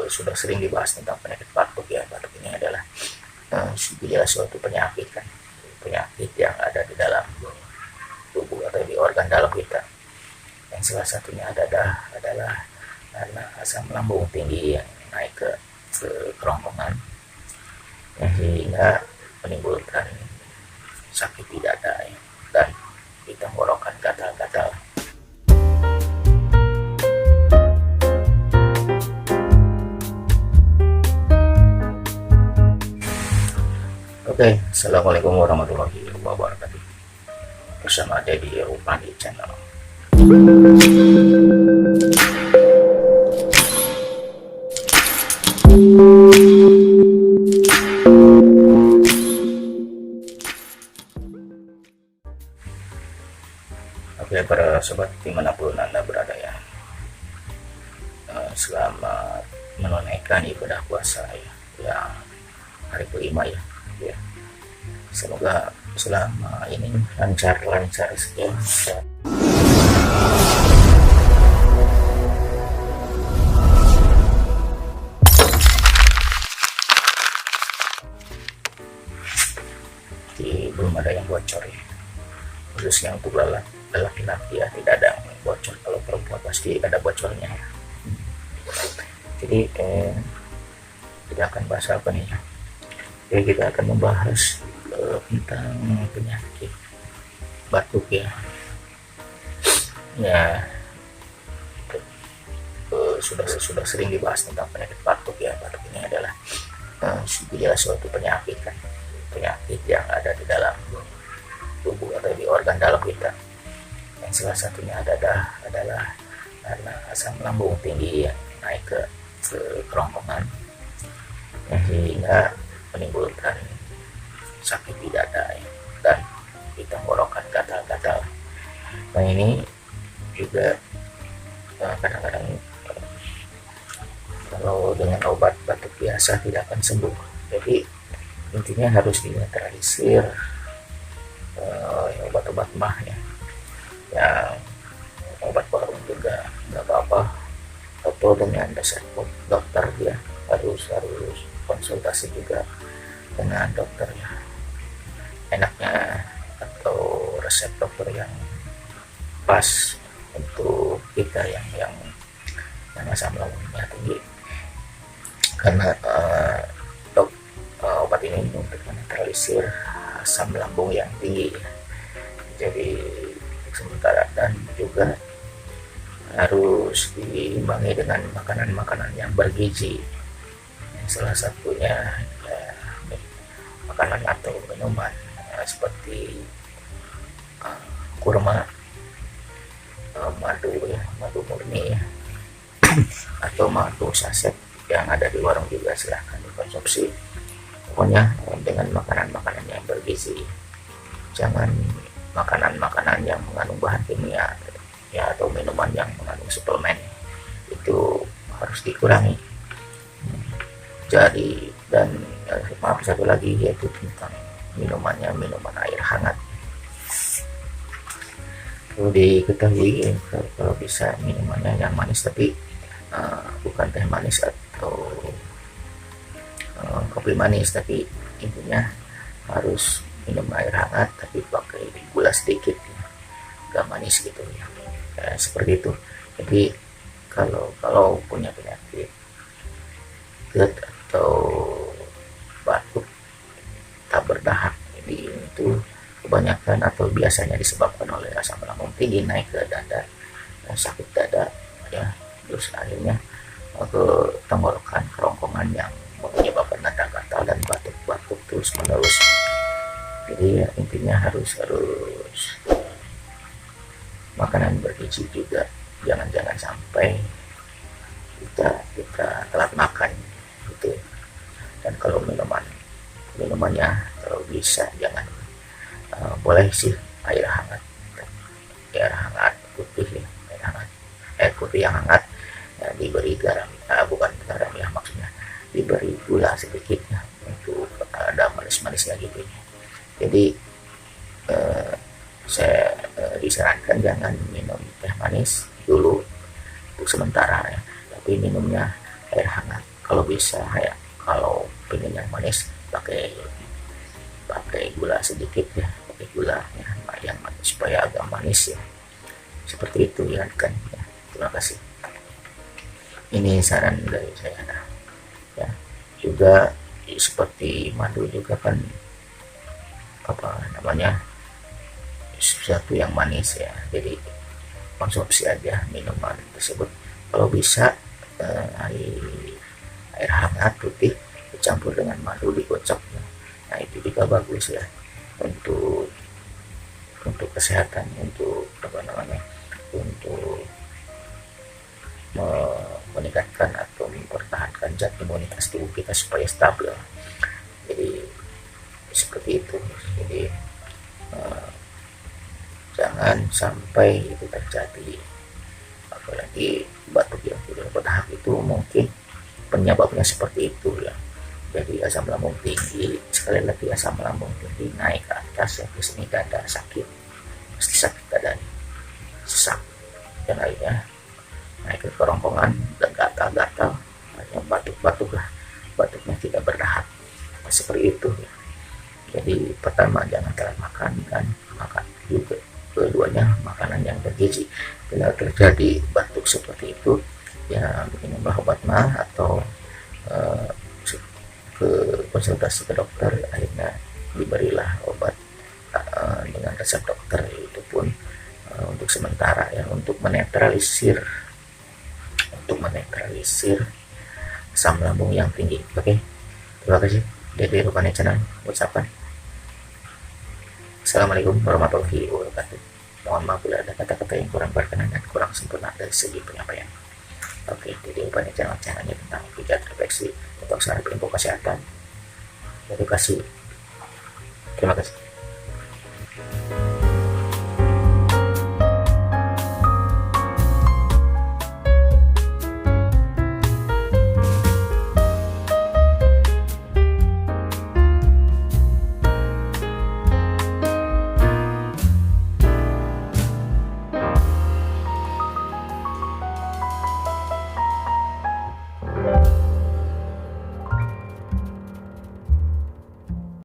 sudah sering dibahas tentang penyakit batuk ya. Batuk ini adalah gejala suatu penyakit kan, penyakit yang ada di dalam tubuh atau di organ dalam kita. Yang salah satunya adalah karena asam lambung tinggi yang naik ke kerongkongan, yang sehingga menimbulkan sakit di dada ya, dan di tenggorokan gatal-gatal. Oke, assalamualaikum warahmatullahi wabarakatuh. Bersama Dedi Rupani channel. Oke, para sobat dimanapun Anda berada ya, selamat menunaikan ibadah puasa ya, yang hari kelima ya. Semoga selama ini lancar-lancar saja. Jadi belum ada yang bocor ya, khususnya untuk laki-laki ya, tidak ada yang bocor. Kalau perempuan pasti ada bocornya ya. Jadi kita akan bahas apa nih ya? Jadi kita akan membahas tentang penyakit batuk ya. Sudah sering dibahas tentang penyakit batuk ya. Batuk ini adalah gejala suatu penyakit kan, penyakit yang ada di dalam tubuh atau di organ dalam kita. Yang salah satunya adalah karena asam lambung tinggi yang naik ke kerongkongan, yang sehingga menimbulkan sakit di dada ya, dan di tenggorokan gatal-gatal. Nah ini juga kadang-kadang kalau dengan obat batuk biasa tidak akan sembuh. Jadi intinya harus dinetralisir obat-obat mah ya, yang obat baru juga nggak apa-apa, atau dengan resep dokter ya, harus konsultasi juga dengan dokter ya, enaknya atau resep dokter yang pas untuk kita yang asam lambungnya tinggi, karena obat ini untuk menetralisir asam lambung yang tinggi ya. Jadi sementara, dan juga harus diimbangi dengan makanan-makanan yang bergizi. Salah satunya ya, makanan atau minuman seperti kurma, madu ya, madu murni ya, atau madu saset yang ada di warung juga silahkan dikonsumsi. Pokoknya dengan makanan-makanan yang bergizi, jangan makanan-makanan yang mengandung bahan kimia ya, atau minuman yang mengandung suplemen, itu harus dikurangi. Jadi, dan maaf, satu lagi yaitu tentang minuman air hangat. Perlu diketahui kalau bisa minumannya yang manis, tapi bukan teh manis atau kopi manis, tapi intinya harus minum air hangat tapi pakai gula sedikit ya, gak manis gitu ya. Seperti itu. Jadi kalau punya penyakit GERD atau batuk tak berdahak, jadi itu kebanyakan atau biasanya disebabkan oleh asam lambung tinggi naik ke dada, sakit dada ya, terus akhirnya ke tenggorokan, kerongkongan, yang menyebabkan dada gatal dan batuk-batuk terus menerus. Jadi ya, intinya harus makanan bergizi juga, jangan sampai kita telat makan gitu. Dan kalau minumannya kalau bisa jangan, boleh sih air hangat putih ya, air putih yang hangat ya, diberi garam, bukan garam ya, maksudnya diberi gula sedikit ya, untuk ada manis-manisnya gitu ya. Jadi saya disarankan jangan minum teh manis dulu untuk sementara ya, tapi minumnya air hangat kalau bisa ya, kalau pengen yang manis pakai pakai gula sedikit ya, pakai gula ya, yang manis supaya agak manis ya, seperti itu ya kan ya. Terima kasih, ini saran dari saya. Nah, ya juga seperti madu juga kan apa namanya, sesuatu yang manis ya, jadi konsumsi aja minuman tersebut kalau bisa air hangat putih dicampur dengan madu dikocok ya. Nah itu juga bagus ya untuk kesehatan, untuk apa namanya, untuk meningkatkan atau mempertahankan zat imunitas tubuh kita supaya stabil. Jadi seperti itu. Jadi jangan sampai itu terjadi, apalagi batuk yang tidak bertahap itu mungkin penyebabnya seperti itu ya. Jadi asam lambung tinggi, sekali lagi asam lambung tinggi naik ke atas ya, ke sini dada sakit, pasti sakit dada, sesak dan lainnya, naik ke kerongkongan dan gatal-gatal, batuk-batuk lah, batuknya tidak berdahak, seperti itu ya. Jadi pertama jangan telat makan, dan makan juga keduanya makanan yang bergizi. Bila terjadi batuk seperti itu ya minumlah obat mah atau ke konsultasi ke dokter, akhirnya diberilah obat dengan resep dokter, itu pun untuk sementara ya, untuk menetralisir asam lambung yang tinggi. Oke, terima kasih. Dari Rupane Channel ucapan Assalamualaikum warahmatullahi wabarakatuh. Mohon maaf bila ada kata-kata yang kurang berkenan dan kurang sempurna dari segi penyampaian. Oke, jadi Rupane channelnya tentang pijat refleksi, tentang saran info kesehatan, edukasi. Terima kasih.